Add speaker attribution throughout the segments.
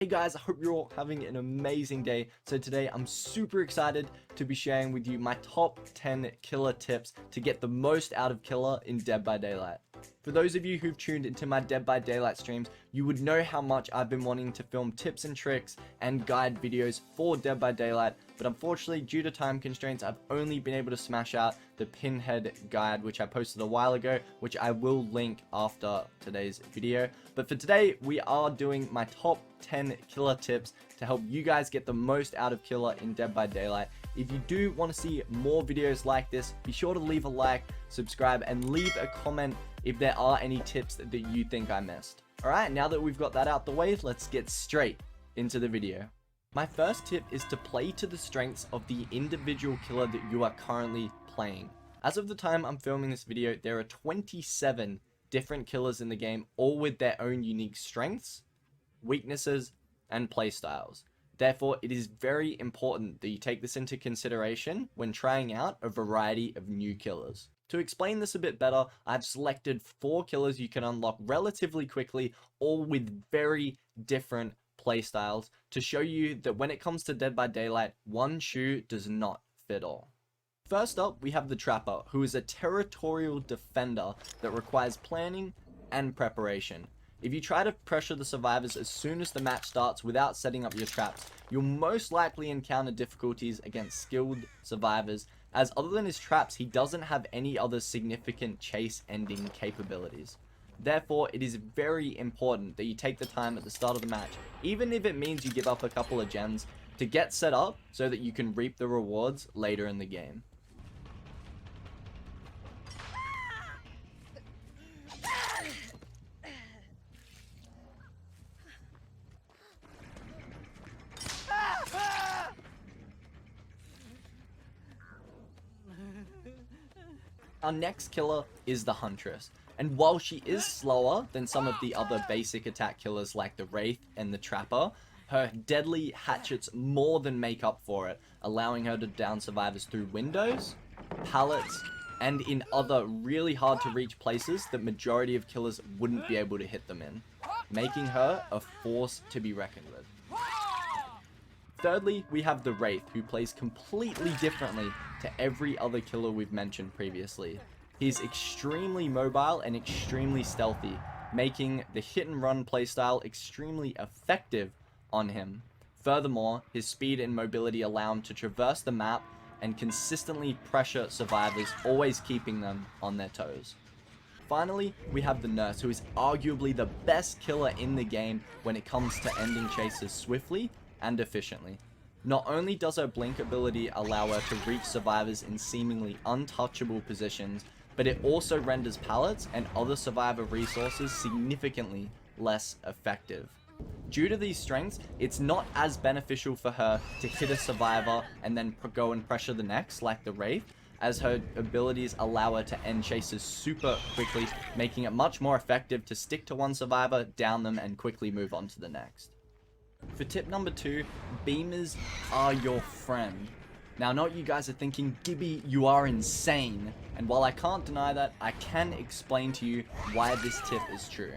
Speaker 1: Hey guys, I hope you're all having an amazing day. So today I'm super excited to be sharing with you my top 10 killer tips to get the most out of killer in Dead by Daylight. For those of you who've tuned into my Dead by Daylight streams, you would know how much I've been wanting to film tips and tricks and guide videos for Dead by Daylight, but unfortunately due to time constraints I've only been able to smash out the pinhead guide, which I posted a while ago, which I will link after today's video. But for today we are doing my top 10 killer tips to help you guys get the most out of killer in Dead by Daylight. If you do want to see more videos like this, be sure to leave a like, subscribe, and leave a comment if there are any tips that you think I missed. Alright, now that we've got that out the way, let's get straight into the video. My first tip is to play to the strengths of the individual killer that you are currently playing. As of the time I'm filming this video, there are 27 different killers in the game, all with their own unique strengths, weaknesses, and playstyles. Therefore, it is very important that you take this into consideration when trying out a variety of new killers. To explain this a bit better, I've selected 4 killers you can unlock relatively quickly, all with very different playstyles, to show you that when it comes to Dead by Daylight, one shoe does not fit all. First up, we have the Trapper, who is a territorial defender that requires planning and preparation. If you try to pressure the survivors as soon as the match starts without setting up your traps, you'll most likely encounter difficulties against skilled survivors, as other than his traps, he doesn't have any other significant chase ending capabilities. Therefore, it is very important that you take the time at the start of the match, even if it means you give up a couple of gens, to get set up so that you can reap the rewards later in the game. Our next killer is the Huntress, and while she is slower than some of the other basic attack killers like the Wraith and the Trapper, her deadly hatchets more than make up for it, allowing her to down survivors through windows, pallets, and in other really hard to reach places that majority of killers wouldn't be able to hit them in, making her a force to be reckoned with. Thirdly, we have the Wraith, who plays completely differently to every other killer we've mentioned previously. He's extremely mobile and extremely stealthy, making the hit and run playstyle extremely effective on him. Furthermore, his speed and mobility allow him to traverse the map and consistently pressure survivors, always keeping them on their toes. Finally, we have the Nurse, who is arguably the best killer in the game when it comes to ending chases swiftly and efficiently. Not only does her blink ability allow her to reach survivors in seemingly untouchable positions, but it also renders pallets and other survivor resources significantly less effective. Due to these strengths, it's not as beneficial for her to hit a survivor and then go and pressure the next like the Wraith, as her abilities allow her to end chases super quickly, making it much more effective to stick to one survivor, down them, and quickly move on to the next. For tip number 2, beamers are your friend. Now, I know what you guys are thinking, Gibby, you are insane. And while I can't deny that, I can explain to you why this tip is true.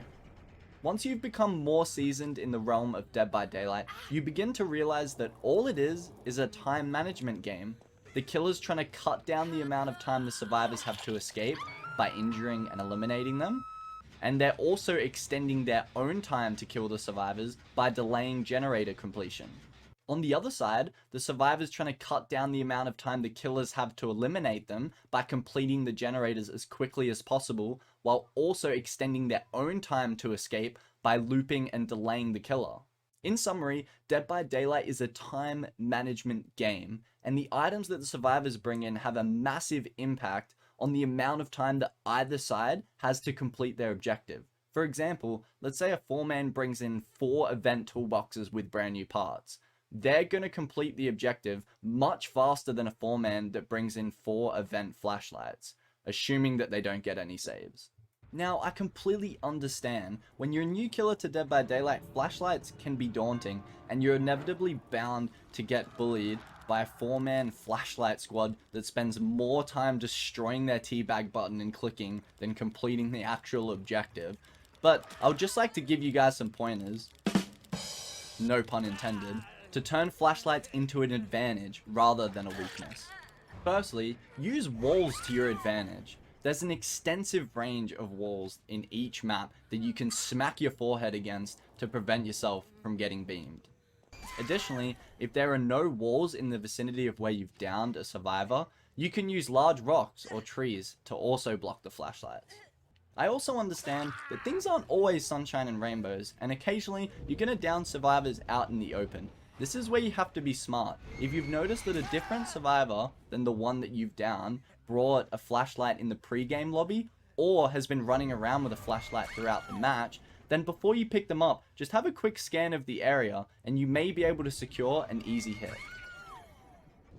Speaker 1: Once you've become more seasoned in the realm of Dead by Daylight, you begin to realize that all it is a time management game. The killer's trying to cut down the amount of time the survivors have to escape by injuring and eliminating them. And they're also extending their own time to kill the survivors by delaying generator completion. On the other side, the survivors trying to cut down the amount of time the killers have to eliminate them by completing the generators as quickly as possible, while also extending their own time to escape by looping and delaying the killer. In summary, Dead by Daylight is a time management game, and the items that the survivors bring in have a massive impact on the amount of time that either side has to complete their objective. For example, let's say a 4-man brings in 4 event toolboxes with brand new parts. They're going to complete the objective much faster than a 4-man that brings in 4 event flashlights, assuming that they don't get any saves. Now, I completely understand, when you're a new killer to Dead by Daylight, flashlights can be daunting, and you're inevitably bound to get bullied by a 4-man flashlight squad that spends more time destroying their teabag button and clicking than completing the actual objective. But I would just like to give you guys some pointers. no pun intended, to turn flashlights into an advantage rather than a weakness. Firstly, use walls to your advantage. There's an extensive range of walls in each map that you can smack your forehead against to prevent yourself from getting beamed. Additionally, if there are no walls in the vicinity of where you've downed a survivor, you can use large rocks or trees to also block the flashlights. I also understand that things aren't always sunshine and rainbows, and occasionally you're gonna down survivors out in the open. This is where you have to be smart. If you've noticed that a different survivor than the one that you've downed brought a flashlight in the pre-game lobby, or has been running around with a flashlight throughout the match, then before you pick them up, just have a quick scan of the area and you may be able to secure an easy hit.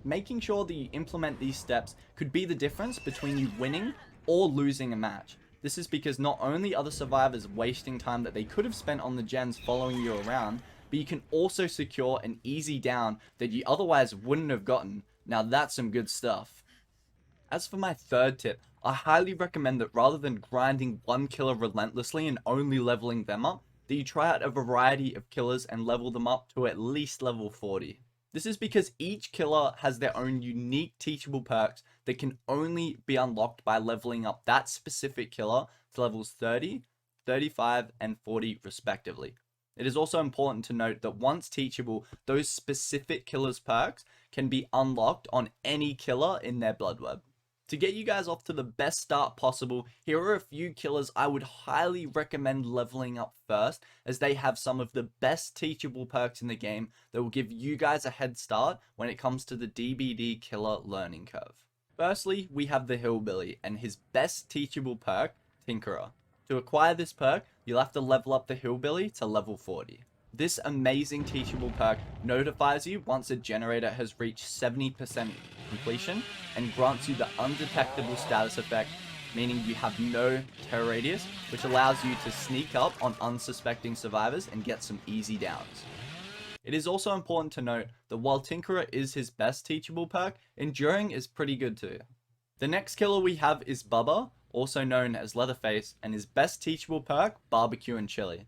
Speaker 1: Making sure that you implement these steps could be the difference between you winning or losing a match. This is because not only are the survivors wasting time that they could have spent on the gens following you around, but you can also secure an easy down that you otherwise wouldn't have gotten. Now that's some good stuff. As for my third tip, I highly recommend that rather than grinding one killer relentlessly and only leveling them up, that you try out a variety of killers and level them up to at least level 40. This is because each killer has their own unique teachable perks that can only be unlocked by leveling up that specific killer to levels 30, 35, and 40 respectively. It is also important to note that once teachable, those specific killers' perks can be unlocked on any killer in their blood web. To get you guys off to the best start possible, here are a few killers I would highly recommend leveling up first, as they have some of the best teachable perks in the game that will give you guys a head start when it comes to the DBD killer learning curve. Firstly, we have the Hillbilly and his best teachable perk, Tinkerer. To acquire this perk, you'll have to level up the Hillbilly to level 40. This amazing teachable perk notifies you once a generator has reached 70% completion and grants you the undetectable status effect, meaning you have no terror radius, which allows you to sneak up on unsuspecting survivors and get some easy downs. It is also important to note that while Tinkerer is his best teachable perk, Enduring is pretty good too. The next killer we have is Bubba, also known as Leatherface, and his best teachable perk, Barbecue and Chili.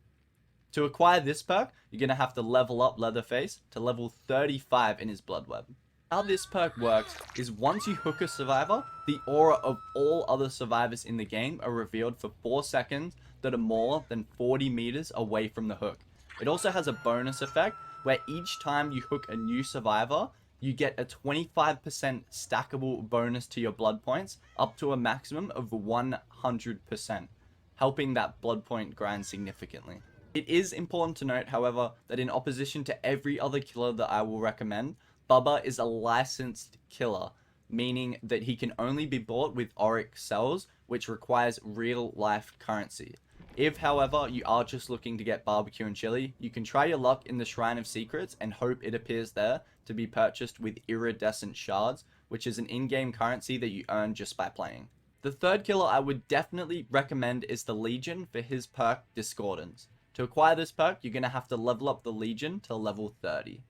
Speaker 1: To acquire this perk, you're going to have to level up Leatherface to level 35 in his blood web. How this perk works is once you hook a survivor, the aura of all other survivors in the game are revealed for 4 seconds that are more than 40 meters away from the hook. It also has a bonus effect where each time you hook a new survivor, you get a 25% stackable bonus to your blood points up to a maximum of 100%, helping that blood point grind significantly. It is important to note, however, that in opposition to every other killer that I will recommend, Bubba is a licensed killer, meaning that he can only be bought with auric cells, which requires real life currency. If, however, you are just looking to get Barbecue and Chili, you can try your luck in the Shrine of Secrets and hope it appears there to be purchased with iridescent shards, which is an in-game currency that you earn just by playing. The third killer I would definitely recommend is the Legion for his perk Discordance. To acquire this perk, you're going to have to level up the Legion to level 30.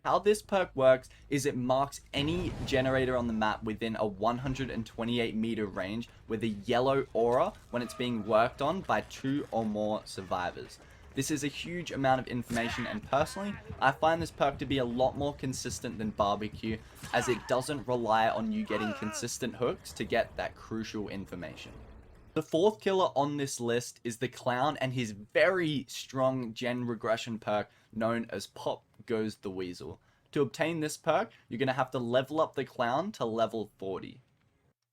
Speaker 1: How this perk works is it marks any generator on the map within a 128 meter range with a yellow aura when it's being worked on by 2 or more survivors. This is a huge amount of information, and personally, I find this perk to be a lot more consistent than Barbecue, as it doesn't rely on you getting consistent hooks to get that crucial information. The fourth killer on this list is the Clown and his very strong gen regression perk known as Pop Goes the Weasel. To obtain this perk, you're going to have to level up the Clown to level 40.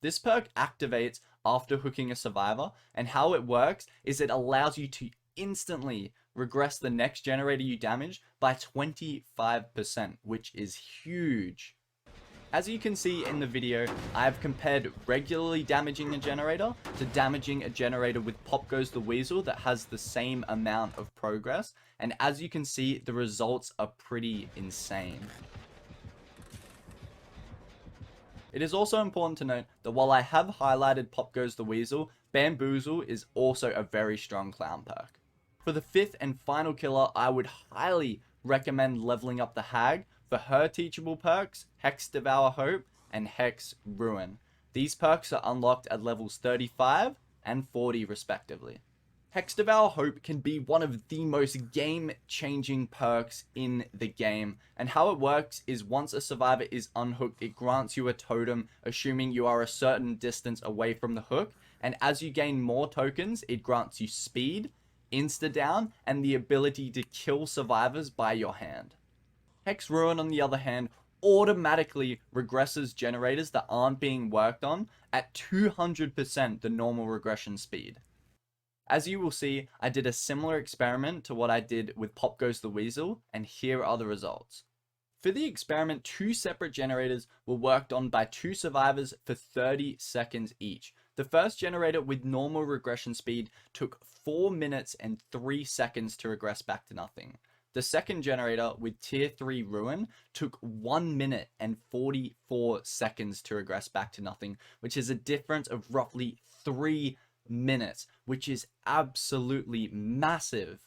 Speaker 1: This perk activates after hooking a survivor, and how it works is it allows you to instantly regress the next generator you damage by 25%, which is huge. As you can see in the video, I have compared regularly damaging a generator to damaging a generator with Pop Goes the Weasel that has the same amount of progress, and as you can see, the results are pretty insane. It is also important to note that while I have highlighted Pop Goes the Weasel, Bamboozle is also a very strong clown perk. For the fifth and final killer, I would highly recommend leveling up the Hag for her teachable perks, Hex Devour Hope and Hex Ruin. These perks are unlocked at levels 35 and 40 respectively. Hex Devour Hope can be one of the most game-changing perks in the game, and how it works is once a survivor is unhooked, it grants you a totem, assuming you are a certain distance away from the hook, and as you gain more tokens, it grants you speed, insta-down, and the ability to kill survivors by your hand. Hex Ruin, on the other hand, automatically regresses generators that aren't being worked on at 200% the normal regression speed. As you will see, I did a similar experiment to what I did with Pop Goes the Weasel, and here are the results. For the experiment, 2 separate generators were worked on by 2 survivors for 30 seconds each. The first generator with normal regression speed took 4 minutes and 3 seconds to regress back to nothing. The second generator with tier 3 Ruin took 1 minute and 44 seconds to regress back to nothing, which is a difference of roughly 3 minutes, which is absolutely massive.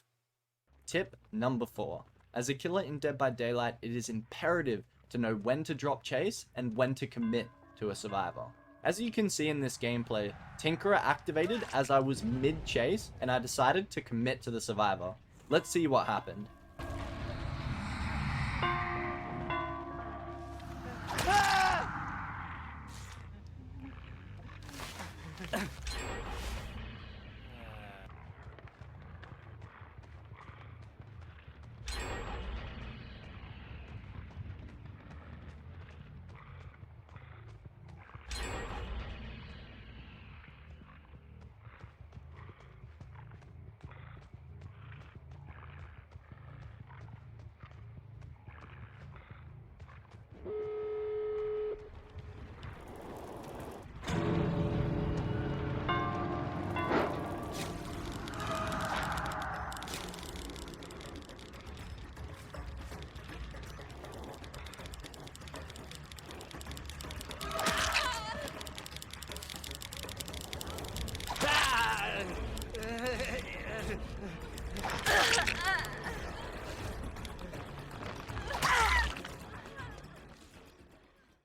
Speaker 1: Tip number 4. As a killer in Dead by Daylight, it is imperative to know when to drop chase and when to commit to a survivor. As you can see in this gameplay, Tinkerer activated as I was mid-chase and I decided to commit to the survivor. Let's see what happened.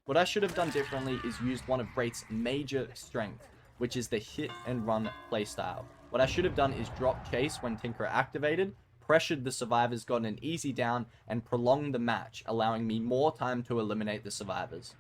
Speaker 1: What I should have done differently is used one of Wraith's major strengths, which is the hit and run playstyle. What I should have done is drop chase when Tinkerer activated, pressured the survivors, got an easy down, and prolonged the match, allowing me more time to eliminate the survivors.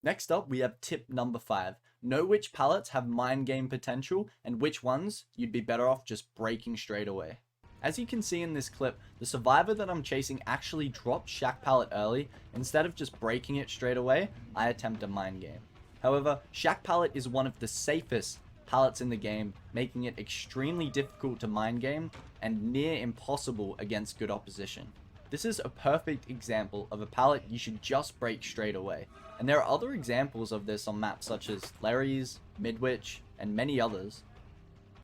Speaker 1: Next up, we have tip number 5. Know which pallets have mind game potential and which ones you'd be better off just breaking straight away. As you can see in this clip, the survivor that I'm chasing actually dropped Shack Pallet early. Instead of just breaking it straight away, I attempt a mind game. However, Shack Pallet is one of the safest pallets in the game, making it extremely difficult to mind game and near impossible against good opposition. This is a perfect example of a pallet you should just break straight away. And there are other examples of this on maps such as Larry's, Midwich, and many others.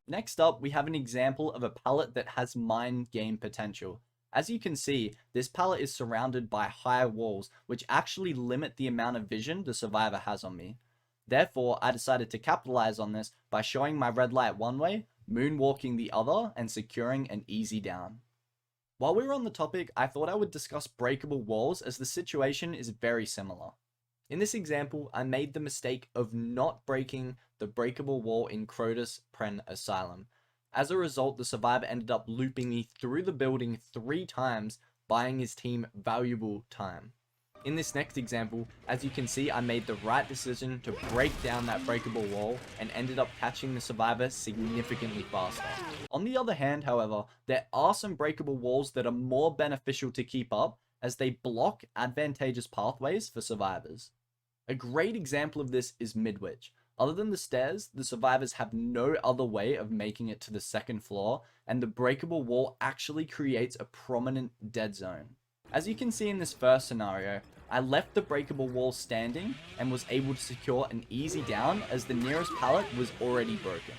Speaker 1: Next up, we have an example of a pallet that has mind game potential. As you can see, this pallet is surrounded by high walls, which actually limit the amount of vision the survivor has on me. Therefore, I decided to capitalize on this by showing my red light one way, moonwalking the other, and securing an easy down. While we were on the topic, I thought I would discuss breakable walls as the situation is very similar. In this example, I made the mistake of not breaking the breakable wall in Crotus Pren Asylum. As a result, the survivor ended up looping me through the building 3 times, buying his team valuable time. In this next example, as you can see, I made the right decision to break down that breakable wall and ended up catching the survivor significantly faster. On the other hand, however, there are some breakable walls that are more beneficial to keep up as they block advantageous pathways for survivors. A great example of this is Midwich. Other than the stairs, the survivors have no other way of making it to the 2nd floor, and the breakable wall actually creates a prominent dead zone. As you can see in this first scenario, I left the breakable wall standing and was able to secure an easy down as the nearest pallet was already broken.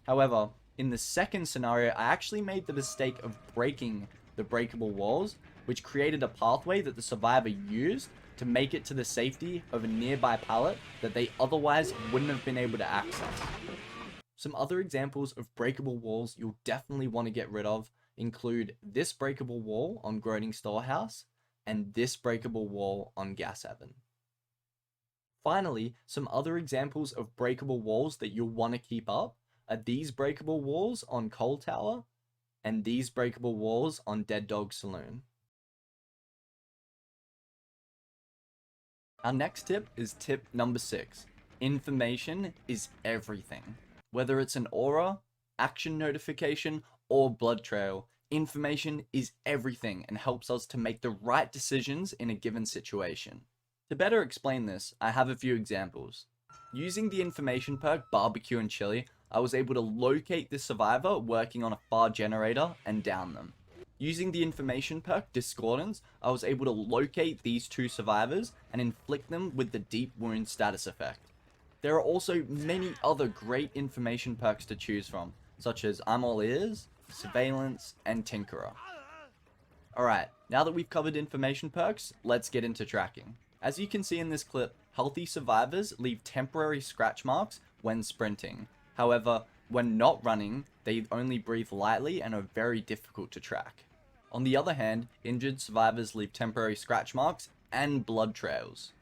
Speaker 1: However, in the second scenario, I actually made the mistake of breaking the breakable walls, which created a pathway that the survivor used to make it to the safety of a nearby pallet that they otherwise wouldn't have been able to access. Some other examples of breakable walls you'll definitely want to get rid of include this breakable wall on Groaning Storehouse and this breakable wall on Gas Heaven. Finally, some other examples of breakable walls that you'll want to keep up are these breakable walls on Coal Tower and these breakable walls on Dead Dog Saloon. Our next tip is tip number 6. Information is everything. Whether it's an aura, action notification, or blood trail, information is everything and helps us to make the right decisions in a given situation. To better explain this, I have a few examples. Using the information perk Barbecue and Chili, I was able to locate the survivor working on a far generator and down them. Using the information perk Discordance, I was able to locate these two survivors and inflict them with the deep wound status effect. There are also many other great information perks to choose from, such as I'm All Ears, Surveillance, and Tinkerer. Alright, now that we've covered information perks, let's get into tracking. As you can see in this clip, healthy survivors leave temporary scratch marks when sprinting. However, when not running, they only breathe lightly and are very difficult to track. On the other hand, injured survivors leave temporary scratch marks and blood trails.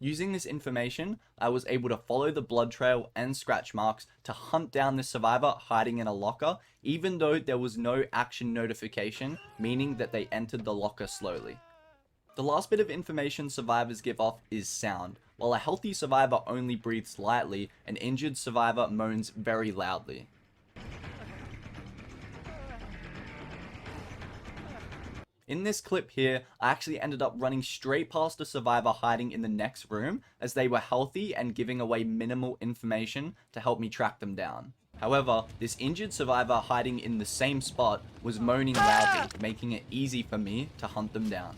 Speaker 1: Using this information, I was able to follow the blood trail and scratch marks to hunt down this survivor hiding in a locker, even though there was no action notification, meaning that they entered the locker slowly. The last bit of information survivors give off is sound. While a healthy survivor only breathes lightly, an injured survivor moans very loudly. In this clip here, I actually ended up running straight past a survivor hiding in the next room as they were healthy and giving away minimal information to help me track them down. However, this injured survivor hiding in the same spot was moaning loudly, making it easy for me to hunt them down.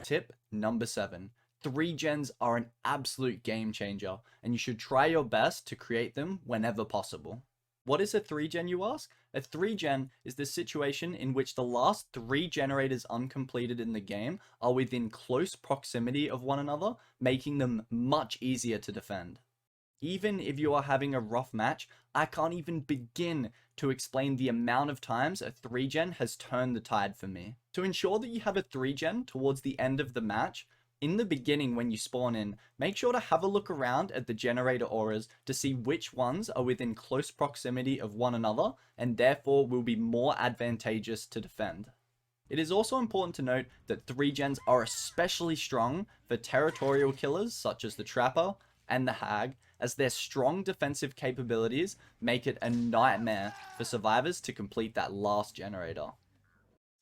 Speaker 1: Tip number 7. 3-gens are an absolute game changer, and you should try your best to create them whenever possible. What is a 3-gen, you ask? A 3-gen is the situation in which the last 3 generators uncompleted in the game are within close proximity of one another, making them much easier to defend. Even if you are having a rough match, I can't even begin to explain the amount of times a 3-gen has turned the tide for me. To ensure that you have a 3-gen towards the end of the match, in the beginning when you spawn in, make sure to have a look around at the generator auras to see which ones are within close proximity of one another and therefore will be more advantageous to defend. It is also important to note that 3-gens are especially strong for territorial killers such as the Trapper and the Hag, as their strong defensive capabilities make it a nightmare for survivors to complete that last generator.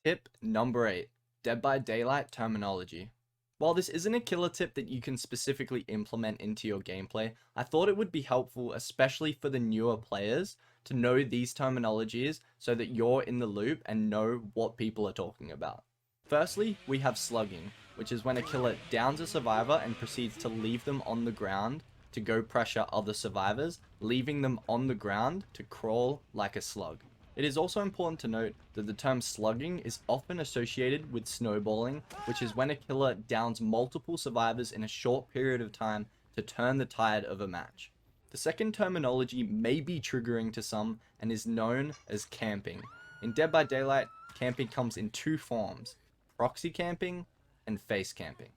Speaker 1: Tip number 8. Dead by Daylight terminology. While this isn't a killer tip that you can specifically implement into your gameplay, I thought it would be helpful, especially for the newer players, to know these terminologies so that you're in the loop and know what people are talking about. Firstly, we have slugging, which is when a killer downs a survivor and proceeds to leave them on the ground to go pressure other survivors, leaving them on the ground to crawl like a slug. It is also important to note that the term slugging is often associated with snowballing, which is when a killer downs multiple survivors in a short period of time to turn the tide of a match. The second terminology may be triggering to some and is known as camping. In Dead by Daylight, camping comes in 2 forms: proxy camping and face camping.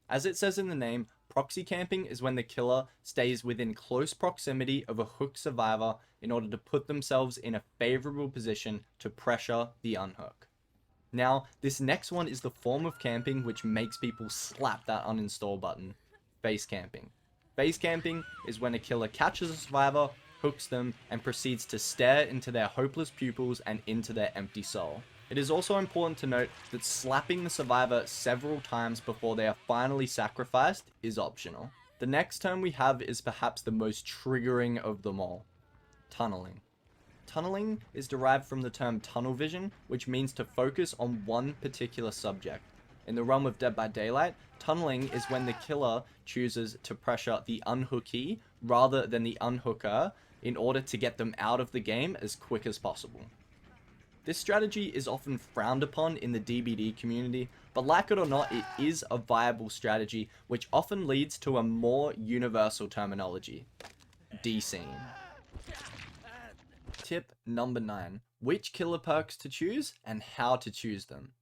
Speaker 1: As it says in the name, proxy camping is when the killer stays within close proximity of a hooked survivor in order to put themselves in a favorable position to pressure the unhook. Now, this next one is the form of camping which makes people slap that uninstall button: face camping. Face camping is when a killer catches a survivor, hooks them, and proceeds to stare into their hopeless pupils and into their empty soul. It is also important to note that slapping the survivor several times before they are finally sacrificed is optional. The next term we have is perhaps the most triggering of them all: tunneling. Tunneling is derived from the term tunnel vision, which means to focus on one particular subject. In the realm of Dead by Daylight, tunneling is when the killer chooses to pressure the unhookee rather than the unhooker in order to get them out of the game as quick as possible. This strategy is often frowned upon in the DBD community, but like it or not, it is a viable strategy which often leads to a more universal terminology: descene. Tip number 9. Which killer perks to choose and how to choose them.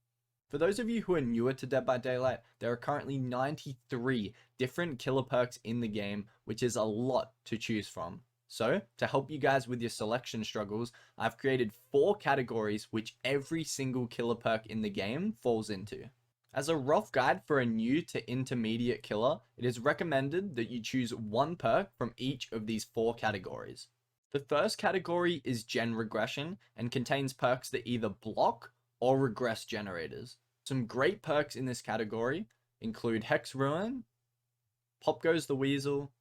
Speaker 1: For those of you who are newer to Dead by Daylight, there are currently 93 different killer perks in the game, which is a lot to choose from. So, to help you guys with your selection struggles, I've created 4 categories which every single killer perk in the game falls into. As a rough guide for a new to intermediate killer, it is recommended that you choose one perk from each of these 4 categories. The first category is Gen Regression and contains perks that either block or regress generators. Some great perks in this category include Hex Ruin, Pop Goes the Weasel,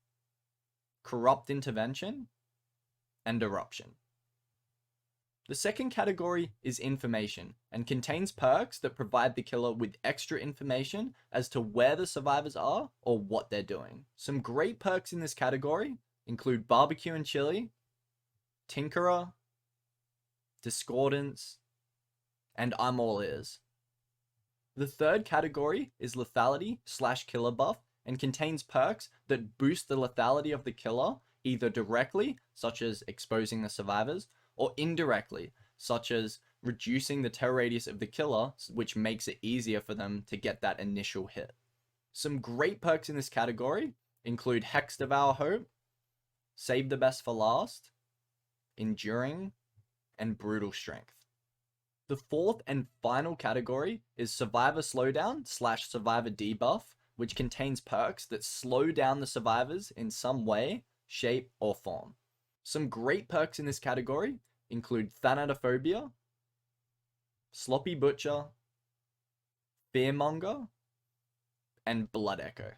Speaker 1: Corrupt Intervention, and Eruption. The second category is Information and contains perks that provide the killer with extra information as to where the survivors are or what they're doing. Some great perks in this category include Barbecue and Chili, Tinkerer, Discordance, and I'm All Ears. The third category is Lethality / Killer Buff and contains perks that boost the lethality of the killer either directly, such as exposing the survivors, or indirectly, such as reducing the terror radius of the killer, which makes it easier for them to get that initial hit. Some great perks in this category include Hex Devour Hope, Save the Best for Last, Enduring, and Brutal Strength. The fourth and final category is Survivor Slowdown / Survivor Debuff, which contains perks that slow down the survivors in some way, shape, or form. Some great perks in this category include Thanatophobia, Sloppy Butcher, Fearmonger, and Blood Echo.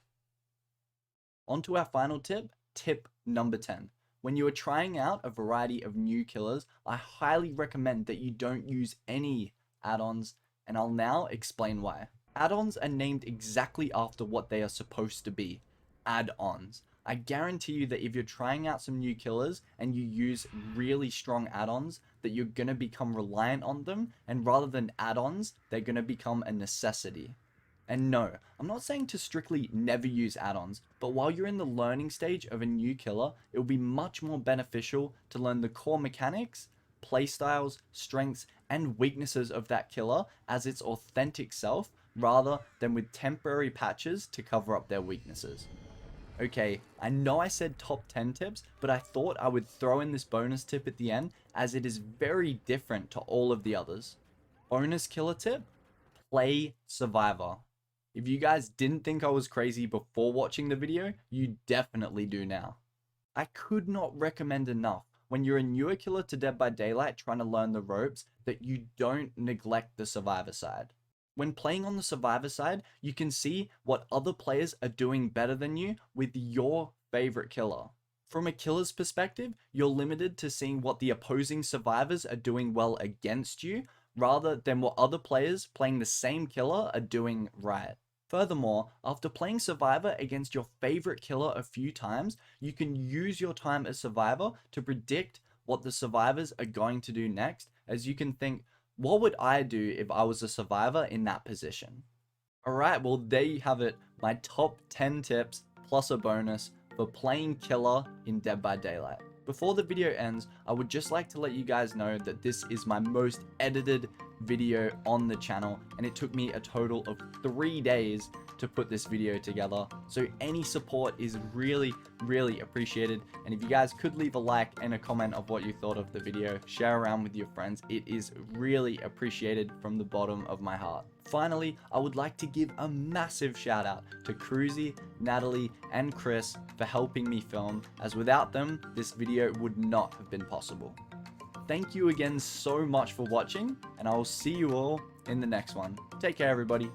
Speaker 1: On to our final tip, tip number 10. When you are trying out a variety of new killers, I highly recommend that you don't use any add-ons, and I'll now explain why. Add-ons are named exactly after what they are supposed to be, add-ons. I guarantee you that if you're trying out some new killers and you use really strong add-ons, that you're going to become reliant on them, and rather than add-ons, they're going to become a necessity. And no, I'm not saying to strictly never use add-ons, but while you're in the learning stage of a new killer, it will be much more beneficial to learn the core mechanics, playstyles, strengths, and weaknesses of that killer as its authentic self, rather than with temporary patches to cover up their weaknesses. Okay, I know I said top 10 tips, but I thought I would throw in this bonus tip at the end as it is very different to all of the others. Bonus killer tip, play Survivor. If you guys didn't think I was crazy before watching the video, you definitely do now. I could not recommend enough when you're a newer killer to Dead by Daylight trying to learn the ropes that you don't neglect the Survivor side. When playing on the Survivor side, you can see what other players are doing better than you with your favorite killer. From a killer's perspective, you're limited to seeing what the opposing survivors are doing well against you, rather than what other players playing the same killer are doing right. Furthermore, after playing Survivor against your favorite killer a few times, you can use your time as Survivor to predict what the survivors are going to do next, as you can think, what would I do if I was a survivor in that position? Alright, well there you have it, my top 10 tips plus a bonus for playing killer in Dead by Daylight. Before the video ends, I would just like to let you guys know that this is my most edited video on the channel, and it took me a total of 3 days to put this video together. So any support is really appreciated, and if you guys could leave a like and a comment of what you thought of the video, share around with your friends, it is really appreciated from the bottom of my heart. Finally, I would like to give a massive shout out to Cruzy, Natalie, and Chris for helping me film, as without them, this video would not have been possible. Thank you again so much for watching, and I will see you all in the next one. Take care, everybody.